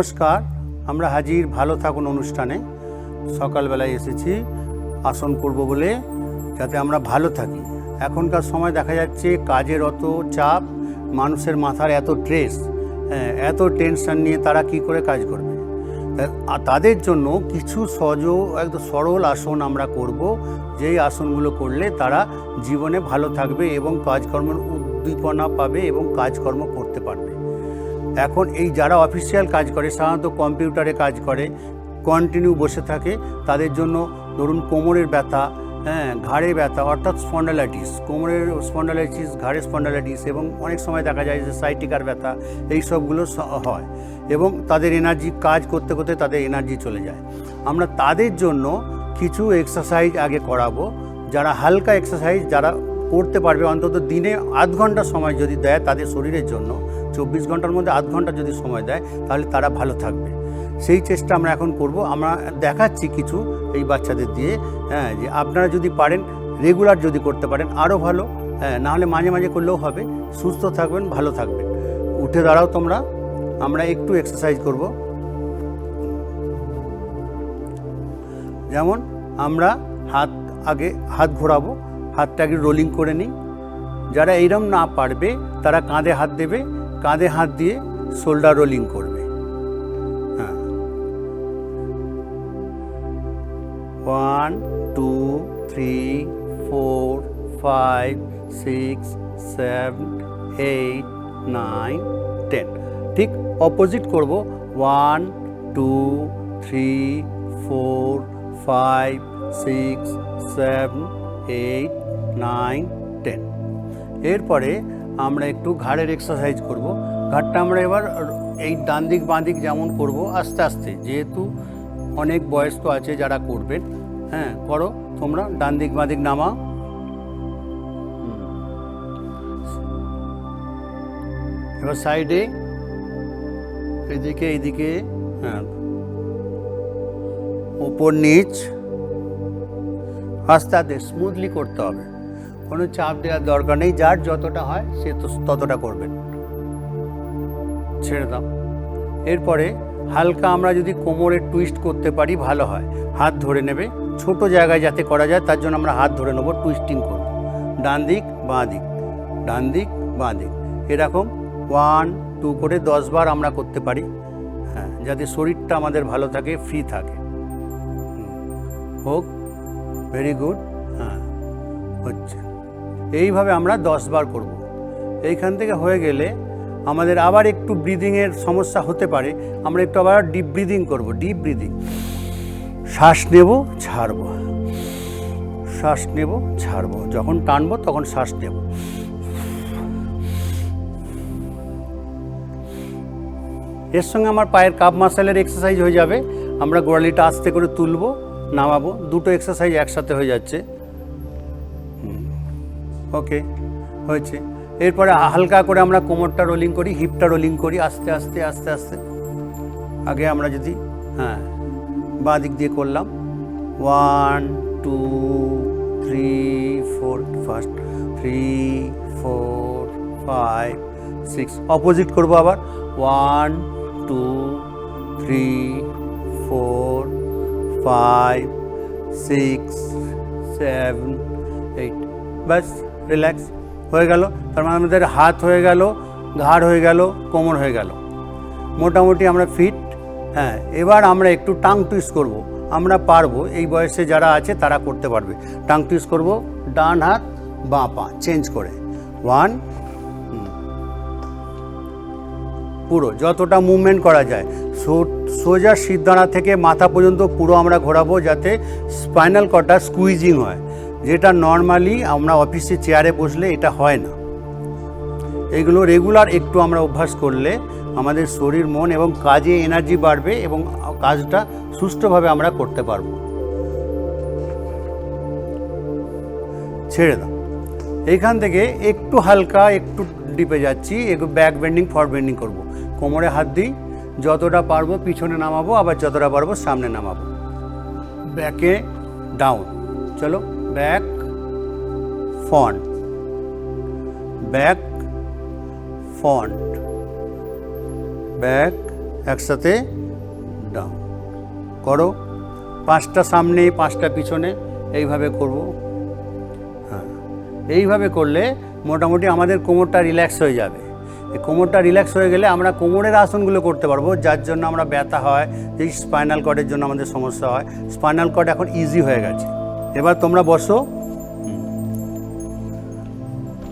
নমস্কার, আমরা হাজির ভালো থাকুন অনুষ্ঠানে। সকালবেলায় এসেছি আসন করব বলে, যাতে আমরা ভালো থাকি। এখনকার সময় দেখা যাচ্ছে কাজের অত চাপ, মানুষের মাথার এত স্ট্রেস, এত টেনশন নিয়ে তারা কি করে কাজ করবে। তাদের জন্য কিছু একদম সরল আসন আমরা করব, যেই আসনগুলো করলে তারা জীবনে ভালো থাকবে এবং কাজকর্মের উদ্দীপনা পাবে এবং কাজকর্ম করতে পারবে। এখন এই যারা অফিসিয়াল কাজ করে, সাধারণত কম্পিউটারে কাজ করে, কন্টিনিউ বসে থাকে, তাদের জন্য ধরুন কোমরের ব্যথা, ঘাড়ে ব্যথা অর্থাৎ স্পন্ডালাইটিস, কোমরের স্পন্ডালাইটিস, ঘাড়ের স্পন্ডালাইটিস এবং অনেক সময় দেখা যায় যে সাইটিকার ব্যথা, এই সবগুলো হয় এবং তাদের এনার্জি, কাজ করতে করতে তাদের এনার্জি চলে যায়। আমরা তাদের জন্য কিছু এক্সারসাইজ আগে করাবো, যারা হালকা এক্সারসাইজ যারা করতে পারবে, অন্তত দিনে আধ ঘন্টা সময় যদি দেয় তাদের শরীরের জন্য, 24 ঘন্টার মধ্যে আধ ঘন্টা যদি সময় দেয়, তাহলে তারা ভালো থাকবে। সেই চেষ্টা আমরা এখন করব। আমরা দেখাচ্ছি কিছু এই বাচ্চাদের দিয়ে, যে আপনারা যদি পারেন, রেগুলার যদি করতে পারেন আরও ভালো, নাহলে মাঝে মাঝে করলেও হবে। সুস্থ থাকবেন, ভালো থাকবেন। উঠে দাঁড়াও তোমরা, আমরা একটু এক্সারসাইজ করব। যেমন আমরা হাত ঘোরাবো, হাতটা আগে রোলিং করে নিই। যারা এইরকম না পারবে তারা কাঁধে হাত দেবে, কাঁধে হাত দিয়ে শোল্ডার রোলিং করবে। 1 2 3 4 5 6 7 8 9 10। ঠিক অপোজিট করব। 1 2 3 4 5 6 7 8 9 10। এরপরে আমরা একটু ঘাড়ের এক্সারসাইজ করব। ঘাড়টা আমরা এবার এই ডান দিক বাঁ দিক যেমন করব, আস্তে আস্তে, যেহেতু অনেক বয়স্ক আছে যারা করবেন, করো তোমরা। ডান দিক বাঁ দিক নামাও, এবার সাইডে, এদিকে এইদিকে, উপর নিচ, আস্তে আস্তে স্মুথলি করতে হবে, কোনো চাপ দেওয়ার দরকার নেই। যার যতটা হয় সে ততটা করবেন, ছেড়ে দাও। এরপরে হালকা আমরা যদি কোমরে টুইস্ট করতে পারি ভালো হয়। হাত ধরে নেবে, ছোট জায়গায় যাতে করা যায় তার জন্য আমরা হাত ধরে নেবো, টুইস্টিং করব। ডান দিক বাঁ দিক, ডান দিক বাঁ দিক, এরকম 1 2 করে 10 বার আমরা করতে পারি, যাতে শরীরটা আমাদের ভালো থাকে, ফ্রি থাকে। হোক, ভেরি গুড। হচ্ছে এইভাবে আমরা 10 বার করব। এইখান থেকে হয়ে গেলে আমাদের আবার একটু ব্রিদিংয়ের সমস্যা হতে পারে, আমরা একটু আবার ডিপ ব্রিদিং করব। ডিপ ব্রিদিং, শ্বাস নেব ছাড়ব, শ্বাস নেব ছাড়ব, যখন টানবো তখন শ্বাস নেব। এর সঙ্গে আমার পায়ের কাপ মাসেলের এক্সারসাইজ হয়ে যাবে। আমরা গোড়ালিটা আস্তে করে তুলবো, নামাবো, দুটো এক্সারসাইজ একসাথে হয়ে যাচ্ছে। ওকে, হয়েছে। এরপরে হালকা করে আমরা কোমরটা রোলিং করি, হিপটা রোলিং করি, আস্তে আস্তে আস্তে আস্তে। আগে আমরা যদি বাঁ দিক দিয়ে করলাম, 1 2 3 4, ফার্স্ট 3 4 5 6। অপোজিট করব আবার, 1 2 3 4 5 6 7 8। ব্যাস, রিল্যাক্স হয়ে গেল। তার মানে আমাদের হাত হয়ে গেল, ঘাড় হয়ে গেল, কোমর হয়ে গেল, মোটামুটি আমরা ফিট। এবার আমরা একটু টাং টুইস্ট করব। আমরা পারবো, এই বয়সে যারা আছে তারা করতে পারবে। টাং টুইস্ট করব, ডান হাত বাঁ পা চেঞ্জ করে। 1, পুরো যতটা মুভমেন্ট করা যায়, সোজা সিদ্ধানা থেকে মাথা পর্যন্ত পুরো আমরা ঘোরাবো, যাতে স্পাইনাল কর্ডটা স্কুইজিং হয়, যেটা নর্মালি আমরা অফিসে চেয়ারে বসলে এটা হয় না। এগুলো রেগুলার একটু আমরা অভ্যাস করলে আমাদের শরীর, মন এবং কাজে এনার্জি বাড়বে এবং কাজটা সুষ্ঠুভাবে আমরা করতে পারবো। ছেড়ে দাও। এইখান থেকে একটু হালকা, একটু ডিপে যাচ্ছি, একটু ব্যাক বেন্ডিং, ফরওয়ার্ড বেন্ডিং করব। কোমরে হাত দিই, যতটা পারবো পিছনে নামাবো, আবার যতটা পারবো সামনে নামাবো। ব্যাকে ডাউন, চলো, back front, back front, back একসাথে ডাউন করো, 5টা সামনে 5টা পিছনে এইভাবে করব। হ্যাঁ, এইভাবে করলে মোটামুটি আমাদের কোমরটা রিল্যাক্স হয়ে যাবে। এই কোমরটা রিল্যাক্স হয়ে গেলে আমরা কোমরের আসনগুলো করতে পারবো, যার জন্য আমরা ব্যথা হয়, যেই স্পাইনাল কর্ডের জন্য আমাদের সমস্যা হয়। স্পাইনাল কর্ড এখন ইজি হয়ে গেছে। এবার তোমরা বসো।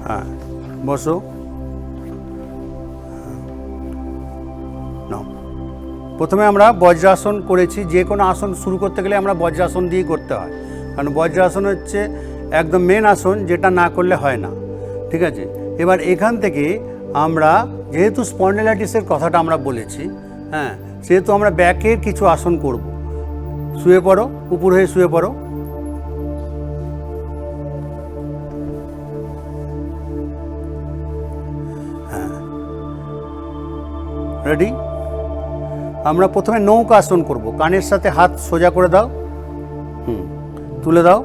হ্যাঁ, বসো। নাও, প্রথমে আমরা বজ্রাসন করেছি। যে কোনো আসন শুরু করতে গেলে আমরা বজ্রাসন দিয়েই করতে হয়, কারণ বজ্রাসন হচ্ছে একদম মেন আসন, যেটা না করলে হয় না। ঠিক আছে, এবার এখান থেকে আমরা যেহেতু স্পন্ডিলাইটিসের কথাটা আমরা বলেছি, হ্যাঁ, সেহেতু আমরা ব্যাকের কিছু আসন করব। শুয়ে পড়ো, উপর হয়ে শুয়ে পড়ো। হ্যাঁ, রেডি? আমরা প্রথমে নৌকা আসন করব। কানের সাথে হাত সোজা করে দাও, তুলে দাও।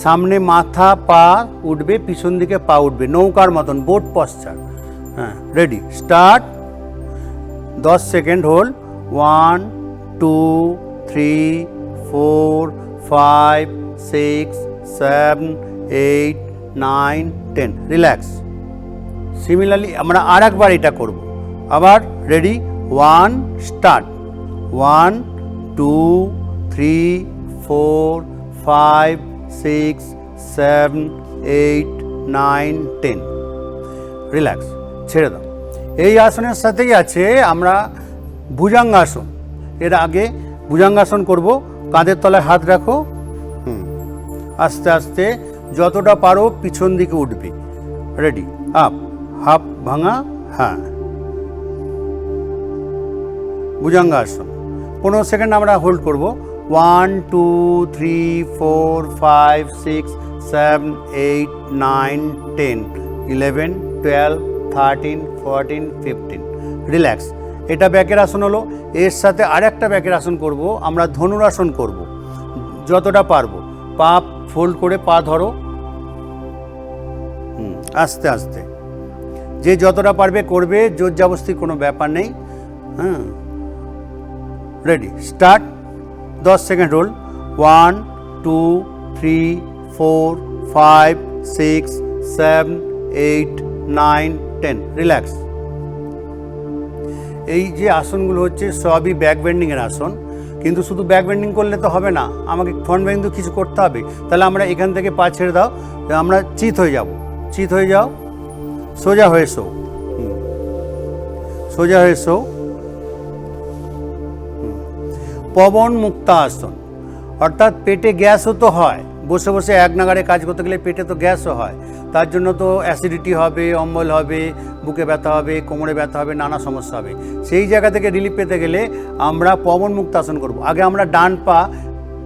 সামনে মাথা পা উঠবে, পিছন দিকে পা উঠবে, নৌকার মতন, বোট পশ্চার। হ্যাঁ, ready, start. 10 second hold. 1 2 3 4 5 6 7 8 9 10। Relax. Similarly আমরা আর একবার এটা করব। আবার রেডি, 1 স্টার্ট। 1 2 3 4 5 6 7 8 9 10। রিল্যাক্স, ছেড়ে দাও। এই আসনের সাথেই আছে আমরা ভুজঙ্গাসন। এর আগে ভুজঙ্গাসন করব। কাঁধের তলায় হাত রাখো। আস্তে আস্তে যতটা পারো পিছন দিকে উঠবে। রেডি, আপ, হাফ ভাঙা। হ্যাঁ, ভুজঙ্গাসন 15 সেকেন্ড আমরা হোল্ড করব। 1 2 3 4 5 6 7 8 9 10 11 12 13 14 15। রিল্যাক্স। এটা ব্যাকের আসন হলো। এর সাথে আরেকটা ব্যাকের আসন করব, আমরা ধনুরাসন করব। যতটা পারবো পা ফোল্ড করে পা ধরো, আস্তে আস্তে, যে যতটা পারবে করবে, জোর জবরদস্তির কোনো ব্যাপার নেই। হ্যাঁ, ready, start. 10 second hold. 1 2 3 4 5 6 7 8 9 10। Relax. এই যে আসনগুলো হচ্ছে সবই ব্যাক বেন্ডিংয়ের আসন, কিন্তু শুধু ব্যাক বেন্ডিং করলে তো হবে না, আমাকে ফ্রন্ট বেন্ডিং কিছু করতে হবে। তাহলে আমরা এখান থেকে পা ছেড়ে দাও, আমরা চিত হয়ে যাব। চিত হয়ে যাও, সোজা হয়ে শো, সোজা হয়ে শো। পবন মুক্তাসন, অর্থাৎ পেটে গ্যাসও তো হয়, বসে বসে এক নাগাড়ে কাজ করতে গেলে পেটে তো গ্যাসও হয়। তার জন্য তো অ্যাসিডিটি হবে, অম্বল হবে, বুকে ব্যথা হবে, কোমরে ব্যথা হবে, নানা সমস্যা হবে। সেই জায়গা থেকে রিলিফ পেতে গেলে আমরা পবন মুক্তাসন করব। আগে আমরা ডান পা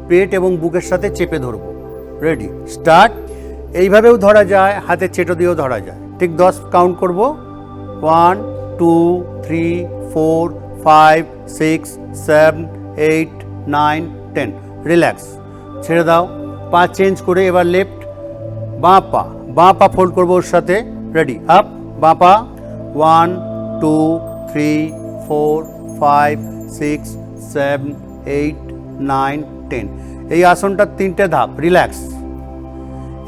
পেট এবং বুকের সাথে চেপে ধরব। Ready, start. এইভাবেও ধরা যায়, হাতের চেটো দিয়েও ধরা যায়। ঠিক 10 কাউন্ট করব। 1 2 3 4 5 6 7 8 9 10। রিল্যাক্স, ছেড়ে দাও। পা চেঞ্জ করে এবার লেফট, বাঁ পা ফোল্ড করবো ওর সাথে। রেডি, আপ, বাঁ পা। 1 2 3 4 5 6 7 8 9 10। এই আসনটা 3টে ধাপ। রিল্যাক্স।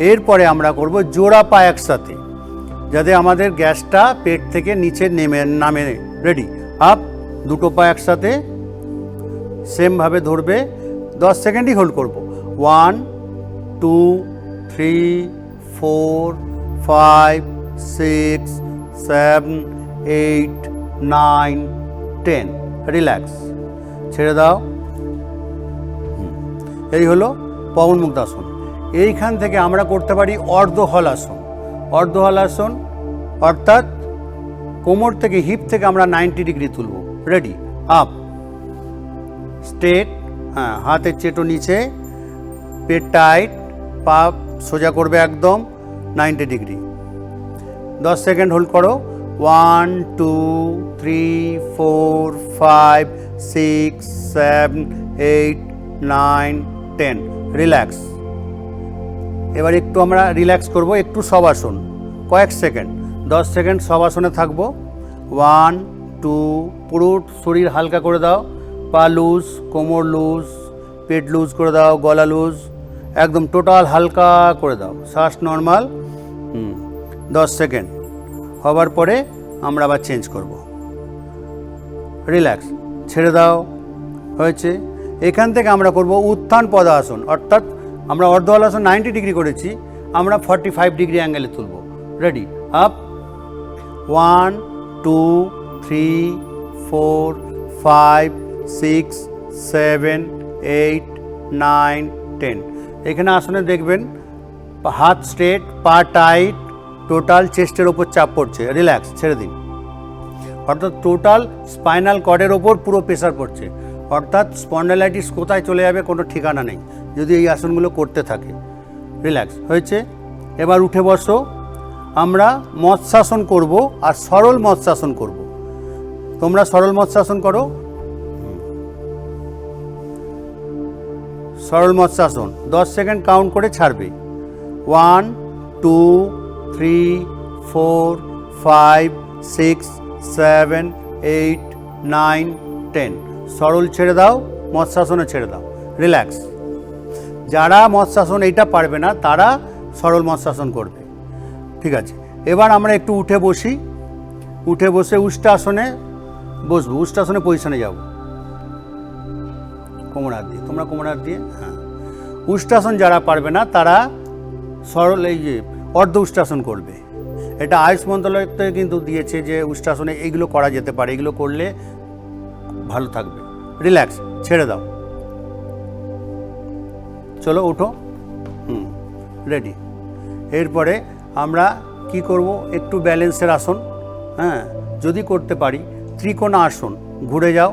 এরপরে আমরা করব জোড়া পা একসাথে, যাতে আমাদের গ্যাসটা পেট থেকে নিচে নামে। রেডি, আপ, দুটো পা একসাথে সেমভাবে ধরবে। 10 সেকেন্ডই হোল্ড করব। 1 2 3 4 5 6 7 8 9 10। রিল্যাক্স, ছেড়ে দাও। এই হলো পবন মুক্তাসন। এইখান থেকে আমরা করতে পারি অর্ধহলাসন। অর্ধহলাসন অর্থাৎ কোমর থেকে, হিপ থেকে আমরা 90 ডিগ্রি তুলব। Ready, up, straight. হ্যাঁ, হাতের চেটো নিচে, পেট টাইট, পা সোজা করবে একদম 90 ডিগ্রি। 10 সেকেন্ড হোল্ড করো। 1 2 3 4 5 6 7 8 9 10। রিল্যাক্স। এবার একটু আমরা রিল্যাক্স করব, একটু শবাসন, কয়েক সেকেন্ড, 10 সেকেন্ড শবাসনে থাকবো। 1 টু, পুরো শরীর হালকা করে দাও, পা লুজ, কোমর লুজ, পেট লুজ করে দাও, গলা লুজ, একদম টোটাল হালকা করে দাও, শ্বাস নর্মাল। 10 সেকেন্ড হবার পরে আমরা আবার চেঞ্জ করব। রিল্যাক্স, ছেড়ে দাও, হয়েছে। এখান থেকে আমরা করব উত্থান পদাসন, অর্থাৎ আমরা অর্ধহলাসন 90 ডিগ্রি করেছি, আমরা 45 ডিগ্রি অ্যাঙ্গেলে তুলব। Ready, up, 1 2 3 4 5 6 7 8 9 10। এখানে আসনে দেখবেন হাত স্ট্রেট, পা টাইট, টোটাল চেস্টের ওপর চাপ পড়ছে। রিল্যাক্স, ছেড়ে দিন, অর্থাৎ টোটাল স্পাইনাল কর্ডের ওপর পুরো প্রেশার পড়ছে, অর্থাৎ স্পন্ডাইলাইটিস কোথায় চলে যাবে কোনো ঠিকানা নেই যদি এই আসনগুলো করতে থাকে। রিল্যাক্স, হয়েছে। এবার উঠে বসো। আমরা মৎস্যাসন করব আর সরল মৎস্যাসন করব। তোমরা সরল মৎস্যাসন করো। সরল মৎস্যাসন 10 সেকেন্ড কাউন্ট করে ছাড়বে। 1 2 3 4 5 6 7 8 9 10। সরল ছেড়ে দাও, মৎস্যাসনে ছেড়ে দাও। রিল্যাক্স। যারা মৎস্যাসন এইটা পারবে না তারা সরল মৎস্যাসন করবে। ঠিক আছে, এবার আমরা একটু উঠে বসি। উঠে বসে উষ্ট্রাসনে বসবো, উষ্ট্রাসনে পজিশনে যাব। কোমর হাত দিয়ে, তোমরা কোমর হাত দিয়ে, হ্যাঁ। উষ্ট্রাসন যারা পারবে না তারা সরল এই যে অর্ধ উষ্ট্রাসন করবে। এটা আয়ুষ মন্ত্রণালয় থেকে কিন্তু দিয়েছে যে উষ্ট্রাসনে এইগুলো করা যেতে পারে, এগুলো করলে ভালো থাকবে। রিল্যাক্স, ছেড়ে দাও। চলো উঠো। রেডি। এরপরে আমরা কি করব, একটু ব্যালেন্সের আসন, হ্যাঁ, যদি করতে পারি ত্রিকোণা আসন। ঘুরে যাও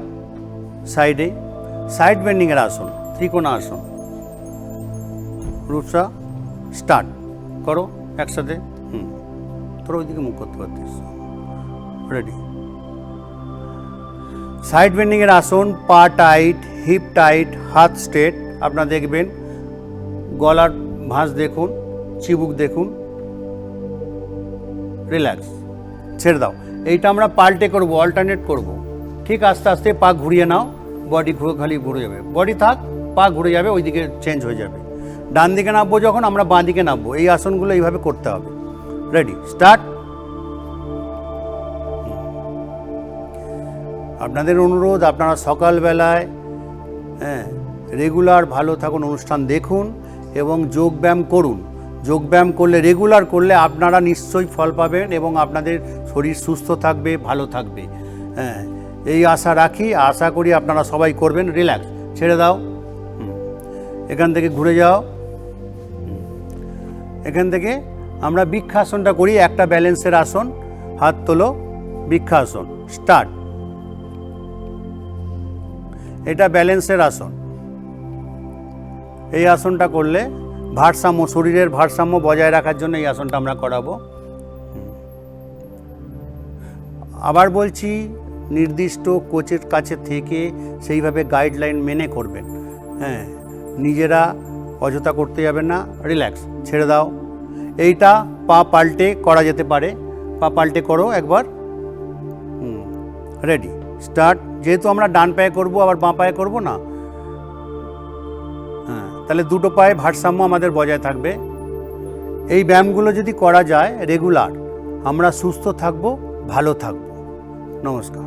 সাইডে, সাইড বেন্ডিংয়ের আসন, ত্রিকোণা আসন। রুটসা স্টার্ট করো একসাথে। তোরা ওইদিকে মুখ করতে পারতিস। রেডি। সাইড বেন্ডিংয়ের আসন, পা টাইট, হিপ টাইট, হাত স্ট্রেট। আপনারা দেখবেন গলার ভাঁজ দেখুন, চিবুক দেখুন। রিল্যাক্স, ছেড়ে দাও। এইটা আমরা পাল্টে করব, অল্টারনেট করব। ঠিক আস্তে আস্তে পা ঘুরিয়ে নাও, বডি খালি ঘুরে যাবে, বডি থাক, পা ঘুরে যাবে, ওইদিকে চেঞ্জ হয়ে যাবে। ডান দিকে নামবো যখন আমরা বাঁ দিকে নামবো। এই আসনগুলো এইভাবে করতে হবে। Ready, start. আপনাদের অনুরোধ, আপনারা সকালবেলায় রেগুলার ভালো থাকুন অনুষ্ঠান দেখুন এবং যোগব্যায়াম করুন। যোগব্যায়াম করলে, রেগুলার করলে আপনারা নিশ্চয়ই ফল পাবেন এবং আপনাদের শরীর সুস্থ থাকবে, ভালো থাকবে। হ্যাঁ, এই আশা রাখি, আশা করি আপনারা সবাই করবেন। রিল্যাক্স, ছেড়ে দাও। এখান থেকে ঘুরে যাও। এখান থেকে আমরা বৃক্ষাসনটা করি, একটা ব্যালেন্সের আসন। হাত তোলো, বৃক্ষাসন। স্টার্ট। এটা ব্যালেন্সের আসন। এই আসনটা করলে ভারসাম্য, শরীরের ভারসাম্য বজায় রাখার জন্য এই আসনটা আমরা করাবো। আবার বলছি, নির্দিষ্ট কোচের কাছে থেকে সেইভাবে গাইডলাইন মেনে করবেন। হ্যাঁ, নিজেরা অযথা করতে যাবেন না। রিল্যাক্স, ছেড়ে দাও। এইটা পা পাল্টে করা যেতে পারে। পা পাল্টে করো একবার। Ready, start. যেহেতু আমরা ডান পায়ে করবো, আবার বাঁ পায়ে করবো না, হ্যাঁ, তাহলে দুটো পায়ে ভারসাম্য আমাদের বজায় থাকবে। এই ব্যায়ামগুলো যদি করা যায় রেগুলার, আমরা সুস্থ থাকবো, ভালো থাকবো। নমস্কার।